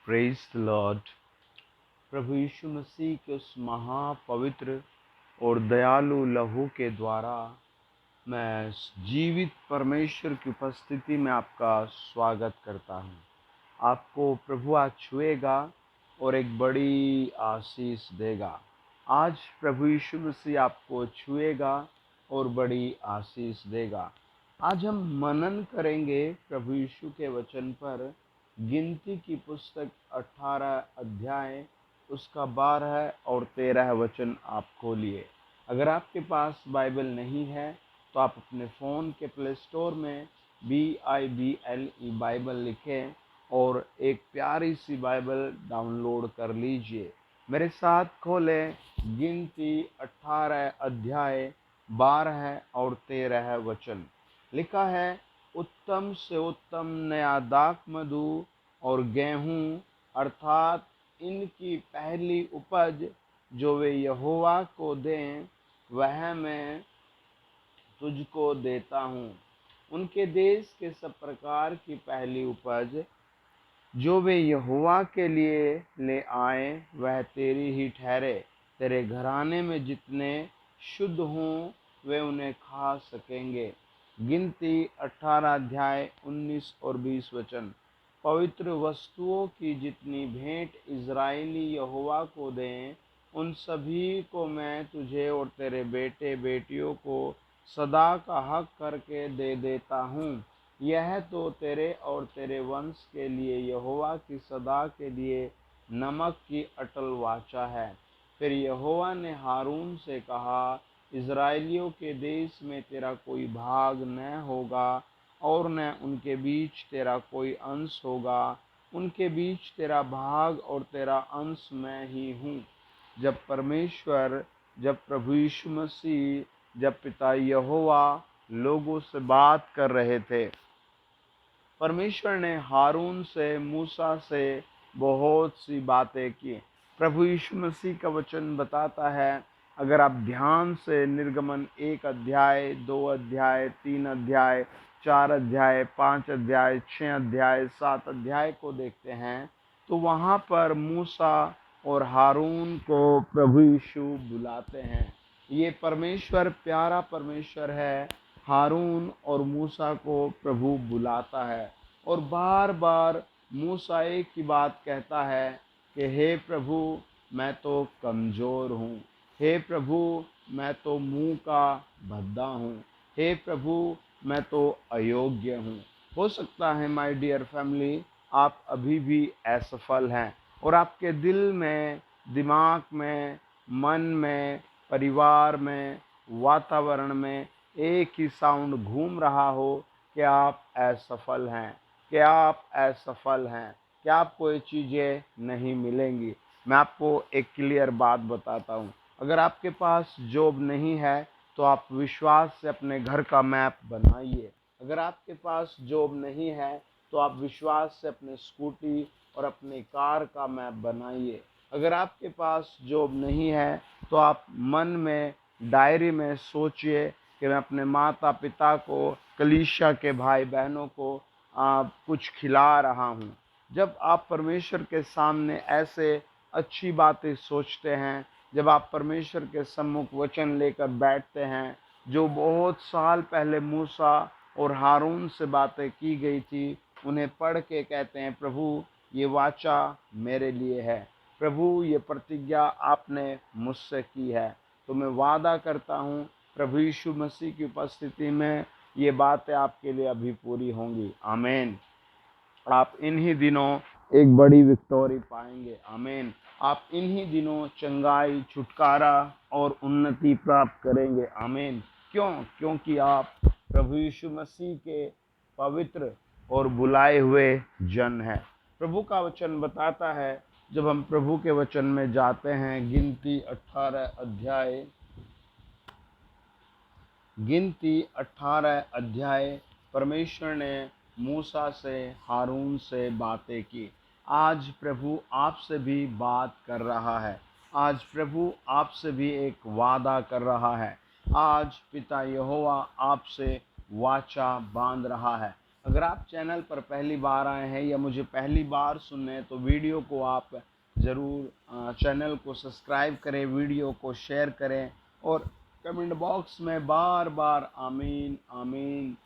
Praise the lord. प्रभु यीशु मसीह के उस महापवित्र और दयालु लहू के द्वारा मैं जीवित परमेश्वर की उपस्थिति में आपका स्वागत करता हूँ। आपको प्रभु आज छुएगा और एक बड़ी आशीष देगा। आज प्रभु यीशु मसीह आपको छुएगा और बड़ी आशीष देगा। आज हम मनन करेंगे प्रभु यीशु के वचन पर। गिनती की पुस्तक 18 अध्याय उसका 12 और 13 वचन आप खोलिए। अगर आपके पास बाइबल नहीं है तो आप अपने फ़ोन के प्ले स्टोर में BIBLE बाइबल लिखें और एक प्यारी सी बाइबल डाउनलोड कर लीजिए। मेरे साथ खोलें गिनती 18 अध्याय 12 और 13 वचन। लिखा है, उत्तम से उत्तम नया दाख मधु और गेहूं अर्थात इनकी पहली उपज जो वे यहोवा को दें, वह मैं तुझको देता हूँ। उनके देश के सब प्रकार की पहली उपज जो वे यहोवा के लिए ले आए, वह तेरी ही ठहरे। तेरे घराने में जितने शुद्ध हों वे उन्हें खा सकेंगे। गिनती 18 अध्याय 19 और 20 वचन। पवित्र वस्तुओं की जितनी भेंट इज़राइली यहोवा को दें, उन सभी को मैं तुझे और तेरे बेटे बेटियों को सदा का हक करके दे देता हूँ। यह तो तेरे और तेरे वंश के लिए यहोवा की सदा के लिए नमक की अटल वाचा है। फिर यहोवा ने हारून से कहा, इज़राइलियों के देश में तेरा कोई भाग न होगा और न उनके बीच तेरा कोई अंश होगा। उनके बीच तेरा भाग और तेरा अंश मैं ही हूँ। जब प्रभु यीशु मसीह, जब पिता यहोवा लोगों से बात कर रहे थे, परमेश्वर ने हारून से, मूसा से बहुत सी बातें की। प्रभु यीशु मसीह का वचन बताता है, अगर आप ध्यान से निर्गमन 1 अध्याय, 2 अध्याय, 3 अध्याय, 4 अध्याय, 5 अध्याय, 6 अध्याय, 7 अध्याय को देखते हैं तो वहाँ पर मूसा और हारून को प्रभु यीशु बुलाते हैं। ये परमेश्वर प्यारा परमेश्वर है। हारून और मूसा को प्रभु बुलाता है और बार बार मूसा एक ही बात कहता है कि हे प्रभु, मैं तो कमज़ोर हूँ। हे प्रभु, मैं तो मुँह का भद्दा हूँ। हे प्रभु, मैं तो अयोग्य हूँ। हो सकता है माय डियर फैमिली, आप अभी भी असफल हैं और आपके दिल में, दिमाग में, मन में, परिवार में, वातावरण में एक ही साउंड घूम रहा हो कि आप असफल हैं, कि आप असफल हैं, कि आपको ये चीज़ें नहीं मिलेंगी। मैं आपको एक क्लियर बात बताता हूँ। अगर आपके पास जॉब नहीं है तो आप विश्वास से अपने घर का मैप बनाइए। अगर आपके पास जॉब नहीं है तो आप विश्वास से अपने स्कूटी और अपनी कार का मैप बनाइए। अगर आपके पास जॉब नहीं है तो आप मन में, डायरी में सोचिए कि मैं अपने माता पिता को, कलीसिया के भाई बहनों को कुछ खिला रहा हूँ। जब आप परमेश्वर के सामने ऐसे अच्छी बातें सोचते हैं, जब आप परमेश्वर के सम्मुख वचन लेकर बैठते हैं, जो बहुत साल पहले मूसा और हारून से बातें की गई थी, उन्हें पढ़ के कहते हैं, प्रभु ये वाचा मेरे लिए है, प्रभु ये प्रतिज्ञा आपने मुझसे की है। तो मैं वादा करता हूँ प्रभु यीशु मसीह की उपस्थिति में ये बातें आपके लिए अभी पूरी होंगी। आमीन। आप इन्हीं दिनों एक बड़ी विक्टोरी पाएंगे। आमीन। आप इन्हीं दिनों चंगाई, छुटकारा और उन्नति प्राप्त करेंगे। आमीन। क्यों? क्योंकि आप प्रभु यीशु मसीह के पवित्र और बुलाए हुए जन हैं। प्रभु का वचन बताता है, जब हम प्रभु के वचन में जाते हैं, गिनती 18 अध्याय परमेश्वर ने मूसा से, हारून से बातें की। आज प्रभु आपसे भी बात कर रहा है। आज प्रभु आपसे भी एक वादा कर रहा है। आज पिता यहोवा आपसे वाचा बांध रहा है। अगर आप चैनल पर पहली बार आए हैं या मुझे पहली बार सुन रहे हैं तो वीडियो को आप ज़रूर चैनल को सब्सक्राइब करें, वीडियो को शेयर करें और कमेंट बॉक्स में बार बार आमीन आमीन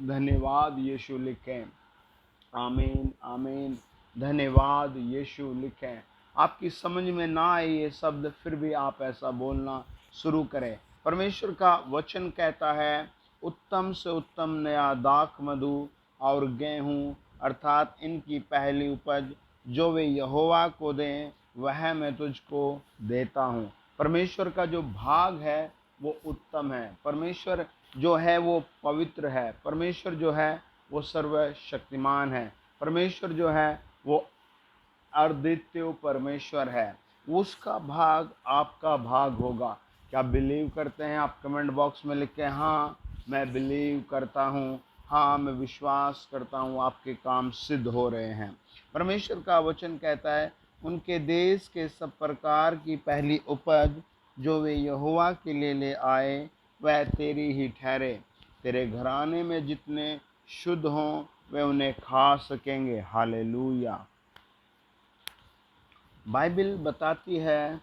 धन्यवाद यीशु लिखें। आमीन आमीन धन्यवाद यीशु लिखें। आपकी समझ में ना आए ये शब्द, फिर भी आप ऐसा बोलना शुरू करें। परमेश्वर का वचन कहता है, उत्तम से उत्तम नया दाख मधु और गेहूँ अर्थात इनकी पहली उपज जो वे यहोवा को दें वह मैं तुझको देता हूँ। परमेश्वर का जो भाग है वो उत्तम है। परमेश्वर जो है वो पवित्र है। परमेश्वर जो है वो सर्वशक्तिमान है। परमेश्वर जो है वो अद्वितीय परमेश्वर है। उसका भाग आपका भाग होगा। क्या बिलीव करते हैं? आप कमेंट बॉक्स में लिखें, हाँ मैं बिलीव करता हूँ, हाँ मैं विश्वास करता हूँ आपके काम सिद्ध हो रहे हैं। परमेश्वर का वचन कहता है, उनके देश के सब प्रकार की पहली उपज जो वे यहोवा के लिए ले आए वह तेरी ही ठहरे। तेरे घराने में जितने शुद्ध हों वे उन्हें खा सकेंगे। हालेलुया। बाइबल बताती है,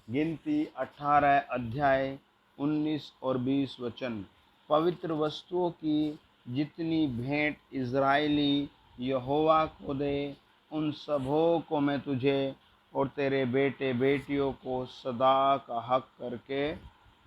गिनती 18 अध्याय 19 और 20 वचन, पवित्र वस्तुओं की जितनी भेंट इज़राइली यहोवा को दे उन सबों को मैं तुझे और तेरे बेटे बेटियों को सदा का हक करके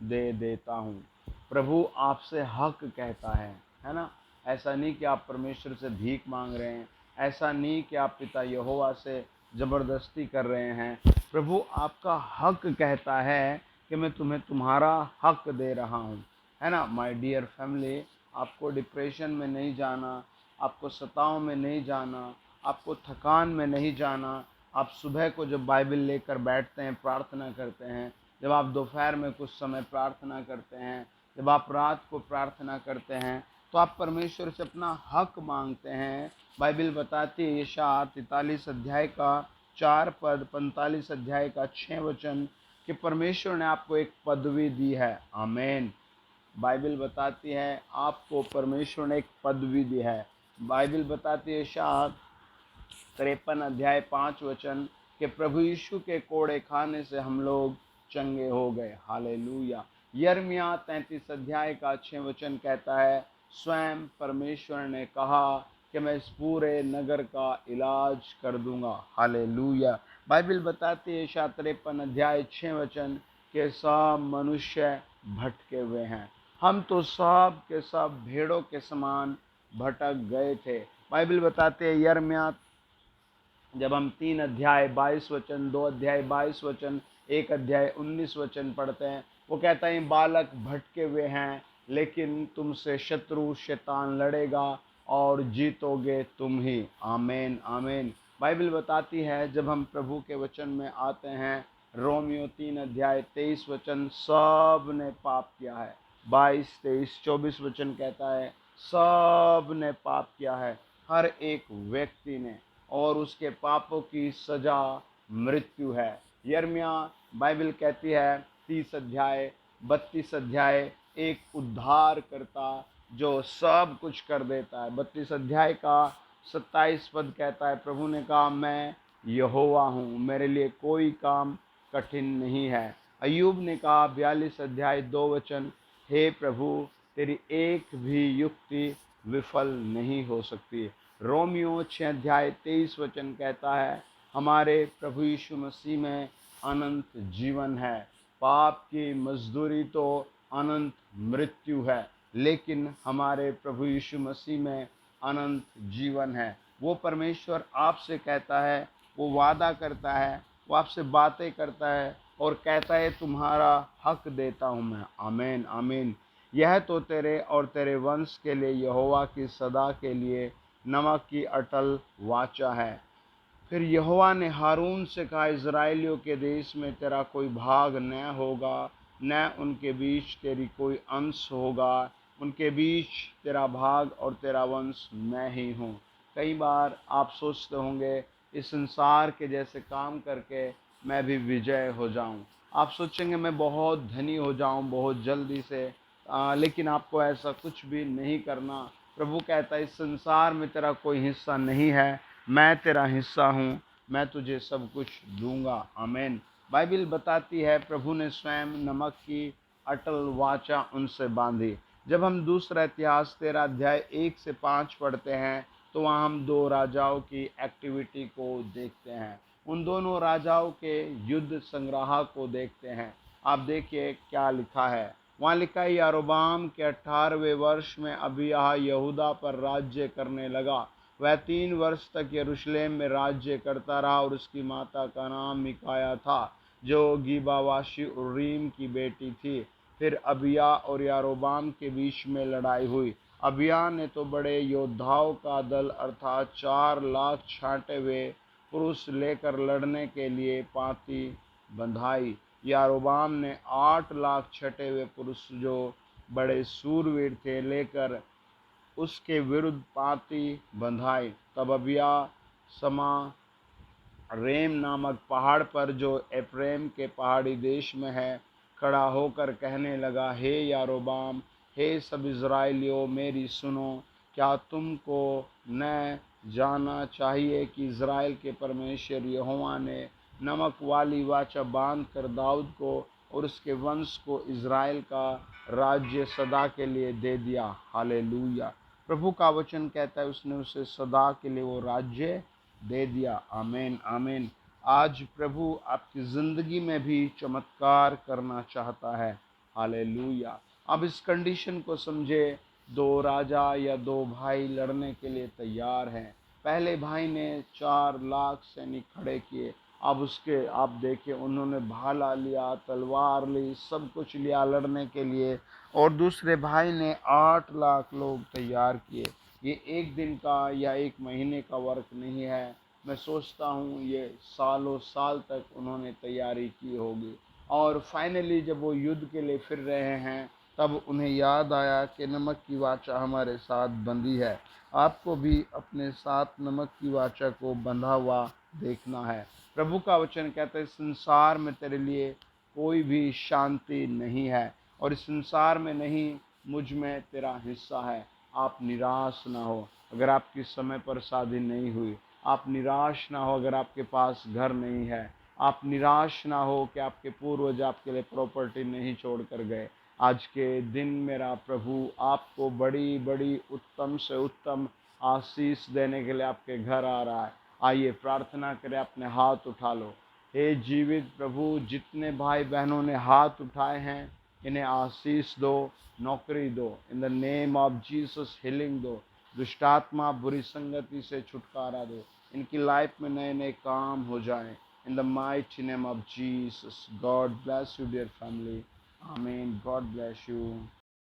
दे देता हूँ। प्रभु आपसे हक कहता है ना। ऐसा नहीं कि आप परमेश्वर से भीख मांग रहे हैं, ऐसा नहीं कि आप पिता यहोवा से ज़बरदस्ती कर रहे हैं। प्रभु आपका हक कहता है कि मैं तुम्हें तुम्हारा हक दे रहा हूँ, है ना। माय डियर फैमिली, आपको डिप्रेशन में नहीं जाना, आपको सताव में नहीं जाना, आपको थकान में नहीं जाना। आप सुबह को जब बाइबल लेकर बैठते हैं, प्रार्थना करते हैं, जब आप दोपहर में कुछ समय प्रार्थना करते हैं, जब आप रात को प्रार्थना करते हैं, तो आप परमेश्वर से अपना हक मांगते हैं। बाइबल बताती है यशायाह 43 अध्याय का 4 पद, 45 अध्याय का 6 वचन कि परमेश्वर ने आपको एक पदवी दी है। आमीन। बाइबल बताती है आपको परमेश्वर ने एक पदवी दी है। बाइबल बताती है यशायाह 53 अध्याय 5 वचन कि प्रभु यीशु के कोड़े खाने से हम लोग चंगे हो गए। हालेलुया। यिर्मयाह 33 अध्याय का 6 वचन कहता है, स्वयं परमेश्वर ने कहा कि मैं इस पूरे नगर का इलाज कर दूंगा। हालेलुया। बाइबल बताती है यशायाह 53 अध्याय 6 वचन के सब मनुष्य भटके हुए हैं। हम तो सब के सब भेड़ों के समान भटक गए थे। बाइबल बताते हैं यिर्मयाह, जब हम 3 अध्याय 22 वचन, 2 अध्याय 22 वचन, 1 अध्याय 19 वचन पढ़ते हैं, वो कहता है बालक भटके हुए हैं लेकिन तुमसे शत्रु शैतान लड़ेगा और जीतोगे तुम ही। आमीन आमीन। बाइबल बताती है जब हम प्रभु के वचन में आते हैं, रोमियो 3 अध्याय 23 वचन, सब ने पाप किया है। 22, 23, 24 वचन कहता है सब ने पाप किया है, हर एक व्यक्ति ने, और उसके पापों की सजा मृत्यु है। यिर्मयाह बाइबल कहती है 30 अध्याय 32 अध्याय, एक उद्धार करता जो सब कुछ कर देता है। 32 अध्याय का 27 पद कहता है, प्रभु ने कहा मैं यहोवा हूँ, मेरे लिए कोई काम कठिन नहीं है। अय्यूब ने कहा 42 अध्याय 2 वचन, हे प्रभु तेरी एक भी युक्ति विफल नहीं हो सकती। रोमियो 6 अध्याय 23 वचन कहता है, हमारे प्रभु यीशु मसीह में अनंत जीवन है। पाप की मजदूरी तो अनंत मृत्यु है, लेकिन हमारे प्रभु यीशु मसीह में अनंत जीवन है। वो परमेश्वर आपसे कहता है, वो वादा करता है, वो आपसे बातें करता है और कहता है तुम्हारा हक देता हूँ मैं। आमीन आमीन। यह तो तेरे और तेरे वंश के लिए यहोवा की सदा के लिए नमक की अटल वाचा है। फिर यहोवा ने हारून से कहा, इज़राइलियों के देश में तेरा कोई भाग न होगा, न उनके बीच तेरी कोई अंश होगा, उनके बीच तेरा भाग और तेरा वंश मैं ही हूँ। कई बार आप सोचते होंगे इस संसार के जैसे काम करके मैं भी विजय हो जाऊँ। आप सोचेंगे मैं बहुत धनी हो जाऊँ बहुत जल्दी से, लेकिन आपको ऐसा कुछ भी नहीं करना। प्रभु कहता है इस संसार में तेरा कोई हिस्सा नहीं है, मैं तेरा हिस्सा हूँ, मैं तुझे सब कुछ दूंगा। आमीन। बाइबिल बताती है प्रभु ने स्वयं नमक की अटल वाचा उनसे बांधी। जब हम दूसरा इतिहास 13 अध्याय 1 से 5 पढ़ते हैं तो वहाँ हम दो राजाओं की एक्टिविटी को देखते हैं, उन दोनों राजाओं के युद्ध संग्रह को देखते हैं। आप देखिए क्या लिखा है। वहाँ लिखा है, यारोबाम के 18वें वर्ष में अबिय्याह यहूदा पर राज्य करने लगा। वह 3 वर्ष तक यरूशलेम में राज्य करता रहा और उसकी माता का नाम मिकाया था, जो गीबावासी उर्रीम की बेटी थी। फिर अबिय्याह और यारोबाम के बीच में लड़ाई हुई। अबिय्याह ने तो बड़े योद्धाओं का दल अर्थात 4 लाख छांटे हुए पुरुष लेकर लड़ने के लिए पाँति बंधाई। यारोबाम ने 8 लाख छटे हुए पुरुष जो बड़े सूरवीर थे लेकर उसके विरुद्ध पाँति बंधाई। तब अबिय्याह समा रेम नामक पहाड़ पर, जो एफ्रेम के पहाड़ी देश में है, खड़ा होकर कहने लगा, हे यारोबाम, हे सब इज़राइलियों, मेरी सुनो। क्या तुमको न जानना चाहिए कि इज़राइल के परमेश्वर यहोवा ने नमक वाली वाचा बांध कर दाऊद को और उसके वंश को इज़राइल का राज्य सदा के लिए दे दिया। हालेलूया। प्रभु का वचन कहता है उसने उसे सदा के लिए वो राज्य दे दिया। आमीन आमीन। आज प्रभु आपकी ज़िंदगी में भी चमत्कार करना चाहता है। हालेलूया। अब इस कंडीशन को समझे, दो राजा या दो भाई लड़ने के लिए तैयार हैं। पहले भाई ने 4 लाख सैनिक खड़े किए। अब उसके आप देखिए उन्होंने भाला लिया, तलवार ली, सब कुछ लिया लड़ने के लिए। और दूसरे भाई ने 8 लाख लोग तैयार किए। ये एक दिन का या एक महीने का वर्क नहीं है। मैं सोचता हूँ ये सालों साल तक उन्होंने तैयारी की होगी। और फाइनली जब वो युद्ध के लिए फिर रहे हैं तब उन्हें याद आया कि नमक की वाचा हमारे साथ बंधी है। आपको भी अपने साथ नमक की वाचा को बंधा हुआ देखना है। प्रभु का वचन कहता है संसार में तेरे लिए कोई भी शांति नहीं है और इस संसार में नहीं, मुझ में तेरा हिस्सा है। आप निराश ना हो अगर आपकी समय पर शादी नहीं हुई। आप निराश ना हो अगर आपके पास घर नहीं है। आप निराश ना हो कि आपके पूर्वज आपके लिए प्रॉपर्टी नहीं छोड़ कर गए। आज के दिन मेरा प्रभु आपको बड़ी बड़ी उत्तम से उत्तम आशीष देने के लिए आपके घर आ रहा है। आइए प्रार्थना करें, अपने हाथ उठा लो। हे जीवित प्रभु, जितने भाई बहनों ने हाथ उठाए हैं इन्हें आशीष दो, नौकरी दो, in the name of Jesus healing दो, दुष्टात्मा बुरी संगति से छुटकारा दो, इनकी लाइफ में नए नए काम हो जाएं। In the mighty name of Jesus. God bless you dear family. आमीन। God bless you.